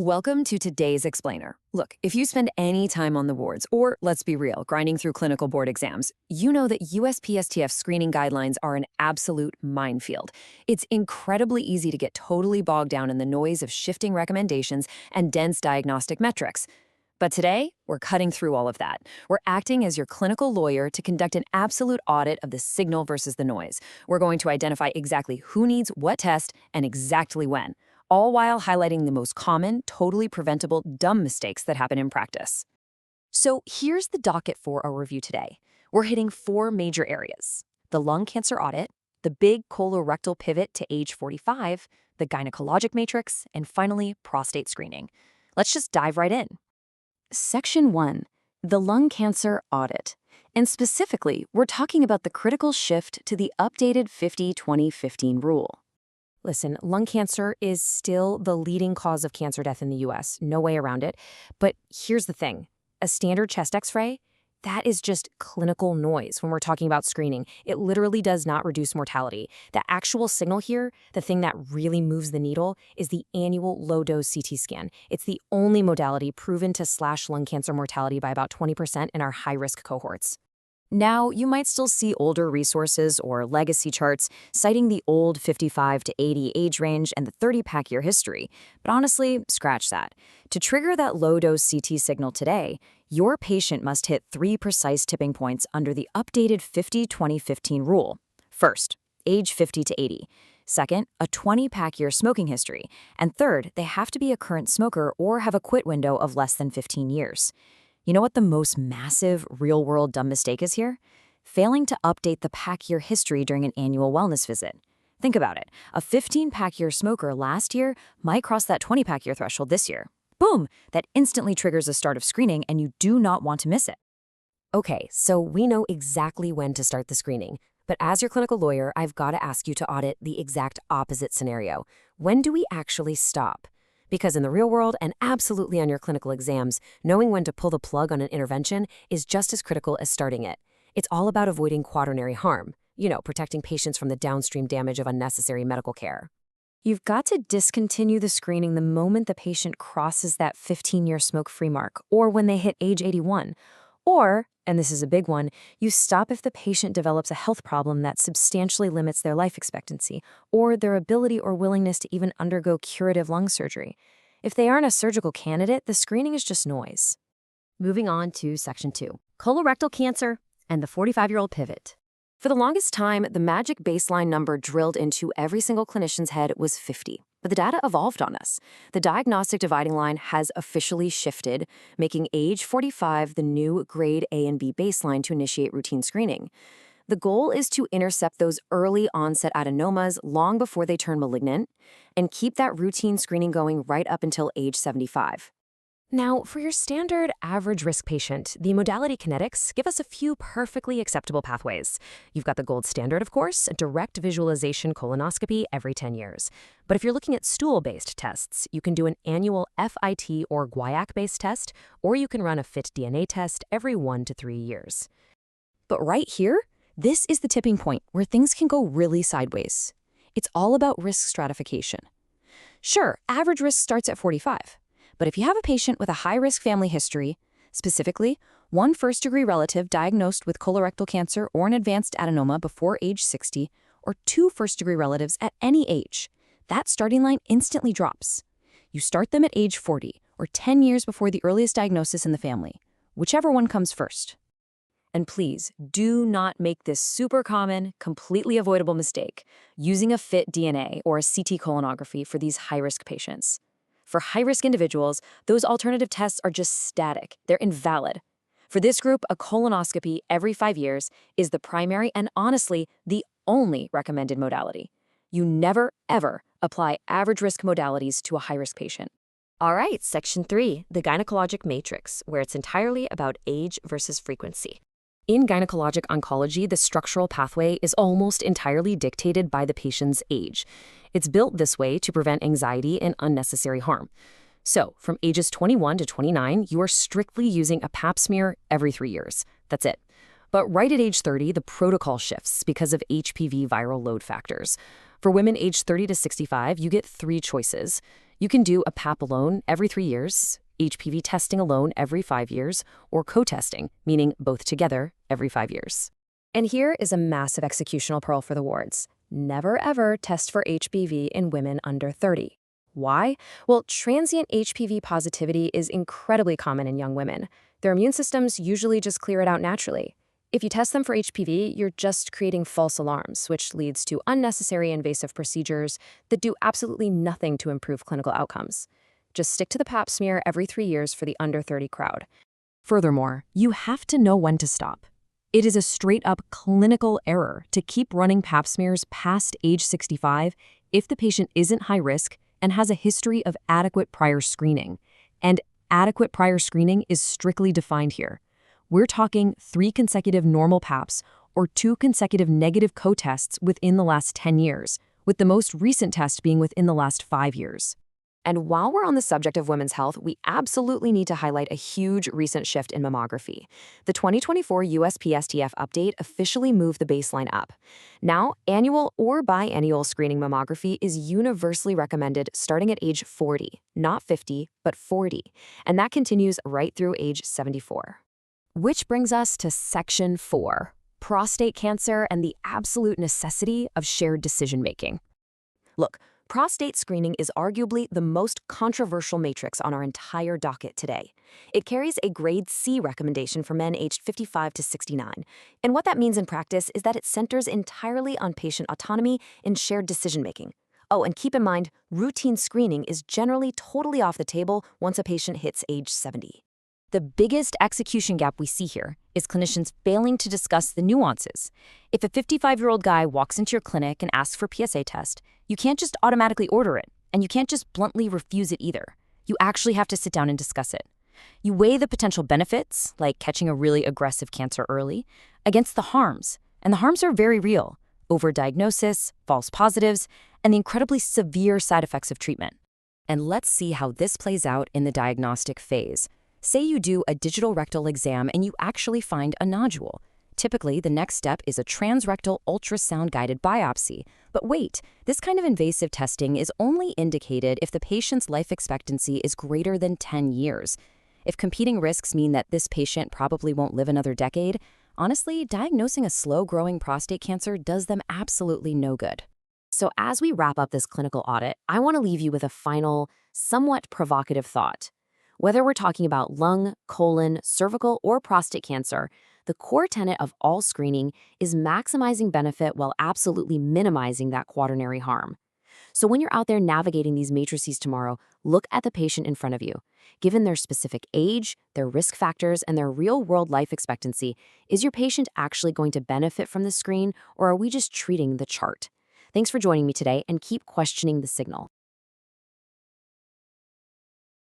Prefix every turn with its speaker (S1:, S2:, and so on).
S1: Welcome to today's Explainer. Look, if you spend any time on the wards, or let's be real, grinding through clinical board exams, you know that USPSTF screening guidelines are an absolute minefield. It's incredibly easy to get totally bogged down in the noise of shifting recommendations and dense diagnostic metrics. But today, we're cutting through all of that. We're acting as your clinical lawyer to conduct an absolute audit of the signal versus the noise. We're going to identify exactly who needs what test and exactly when, all while highlighting the most common, totally preventable, dumb mistakes that happen in practice. So here's the docket for our review today. We're hitting 4 major areas: the lung cancer audit, the big colorectal pivot to age 45, the gynecologic matrix, and finally, prostate screening. Let's just dive right in. Section 1, the lung cancer audit. And specifically, we're talking about the critical shift to the updated 50-20-15 rule. Listen, lung cancer is still the leading cause of cancer death in the US, no way around it. But here's the thing, a standard chest x-ray, that is just clinical noise when we're talking about screening. It literally does not reduce mortality. The actual signal here, the thing that really moves the needle, is the annual low-dose CT scan. It's the only modality proven to slash lung cancer mortality by about 20% in our high-risk cohorts. Now, you might still see older resources or legacy charts citing the old 55 to 80 age range and the 30-pack year history, but honestly, scratch that. To trigger that low-dose CT signal today, your patient must hit 3 precise tipping points under the updated 50-20-15 rule. First, age 50 to 80. Second, a 20-pack year smoking history. And third, they have to be a current smoker or have a quit window of less than 15 years. You know what the most massive, real-world dumb mistake is here? Failing to update the pack year history during an annual wellness visit. Think about it. A 15-pack year smoker last year might cross that 20-pack year threshold this year. Boom! That instantly triggers a start of screening, and you do not want to miss it. Okay, so we know exactly when to start the screening. But as your clinical lawyer, I've got to ask you to audit the exact opposite scenario. When do we actually stop? Because in the real world, and absolutely on your clinical exams, knowing when to pull the plug on an intervention is just as critical as starting it. It's all about avoiding quaternary harm, protecting patients from the downstream damage of unnecessary medical care. You've got to discontinue the screening the moment the patient crosses that 15-year smoke-free mark, or when they hit age 81. Or, and this is a big one, you stop if the patient develops a health problem that substantially limits their life expectancy, or their ability or willingness to even undergo curative lung surgery. If they aren't a surgical candidate, the screening is just noise. Moving on to Section 2, colorectal cancer and the 45-year-old pivot. For the longest time, the magic baseline number drilled into every single clinician's head was 50. But the data evolved on us. The diagnostic dividing line has officially shifted, making age 45 the new grade A and B baseline to initiate routine screening. The goal is to intercept those early onset adenomas long before they turn malignant and keep that routine screening going right up until age 75. Now, for your standard average risk patient, the modality kinetics give us a few perfectly acceptable pathways. You've got the gold standard, of course, direct visualization colonoscopy every 10 years. But if you're looking at stool-based tests, you can do an annual FIT or guaiac-based test, or you can run a FIT DNA test every 1 to 3 years. But right here, this is the tipping point where things can go really sideways. It's all about risk stratification. Sure, average risk starts at 45. But if you have a patient with a high-risk family history, specifically 1 first-degree relative diagnosed with colorectal cancer or an advanced adenoma before age 60, or 2 first-degree relatives at any age, that starting line instantly drops. You start them at age 40, or 10 years before the earliest diagnosis in the family, whichever one comes first. And please, do not make this super common, completely avoidable mistake, using a FIT DNA or a CT colonography for these high-risk patients. For high-risk individuals, those alternative tests are just static. They're invalid. For this group, a colonoscopy every 5 years is the primary and honestly the only recommended modality. You never, ever apply average-risk modalities to a high-risk patient. All right, Section 3, the gynecologic matrix, where it's entirely about age versus frequency. In gynecologic oncology, the structural pathway is almost entirely dictated by the patient's age. It's built this way to prevent anxiety and unnecessary harm. So, from ages 21 to 29, you are strictly using a pap smear every 3 years. That's it. But right at age 30, the protocol shifts because of HPV viral load factors. For women aged 30 to 65, you get 3 choices. You can do a PAP alone every 3 years, HPV testing alone every 5 years, or co-testing, meaning both together every 5 years. And here is a massive executional pearl for the wards. Never ever test for HPV in women under 30. Why? Well, transient HPV positivity is incredibly common in young women. Their immune systems usually just clear it out naturally. If you test them for HPV, you're just creating false alarms, which leads to unnecessary invasive procedures that do absolutely nothing to improve clinical outcomes. Just stick to the pap smear every 3 years for the under 30 crowd. Furthermore, you have to know when to stop. It is a straight-up clinical error to keep running pap smears past age 65 if the patient isn't high risk and has a history of adequate prior screening. And adequate prior screening is strictly defined here. We're talking 3 consecutive normal PAPs or 2 consecutive negative co-tests within the last 10 years, with the most recent test being within the last 5 years. And while we're on the subject of women's health, we absolutely need to highlight a huge recent shift in mammography. The 2024 USPSTF update officially moved the baseline up. Now, annual or biannual screening mammography is universally recommended starting at age 40, not 50, but 40, and that continues right through age 74. Which brings us to Section 4, prostate cancer and the absolute necessity of shared decision-making. Look, prostate screening is arguably the most controversial matrix on our entire docket today. It carries a grade C recommendation for men aged 55 to 69. And what that means in practice is that it centers entirely on patient autonomy and shared decision-making. Oh, and keep in mind, routine screening is generally totally off the table once a patient hits age 70. The biggest execution gap we see here is clinicians failing to discuss the nuances. If a 55-year-old guy walks into your clinic and asks for a PSA test, you can't just automatically order it, and you can't just bluntly refuse it either. You actually have to sit down and discuss it. You weigh the potential benefits, like catching a really aggressive cancer early, against the harms, and the harms are very real: overdiagnosis, false positives, and the incredibly severe side effects of treatment. And let's see how this plays out in the diagnostic phase. Say you do a digital rectal exam and you actually find a nodule. Typically, the next step is a transrectal ultrasound-guided biopsy. But wait, this kind of invasive testing is only indicated if the patient's life expectancy is greater than 10 years. If competing risks mean that this patient probably won't live another decade, honestly, diagnosing a slow-growing prostate cancer does them absolutely no good. So as we wrap up this clinical audit, I want to leave you with a final, somewhat provocative thought. Whether we're talking about lung, colon, cervical, or prostate cancer, the core tenet of all screening is maximizing benefit while absolutely minimizing that quaternary harm. So when you're out there navigating these matrices tomorrow, look at the patient in front of you. Given their specific age, their risk factors, and their real-world life expectancy, is your patient actually going to benefit from the screen, or are we just treating the chart? Thanks for joining me today, and keep questioning the signal.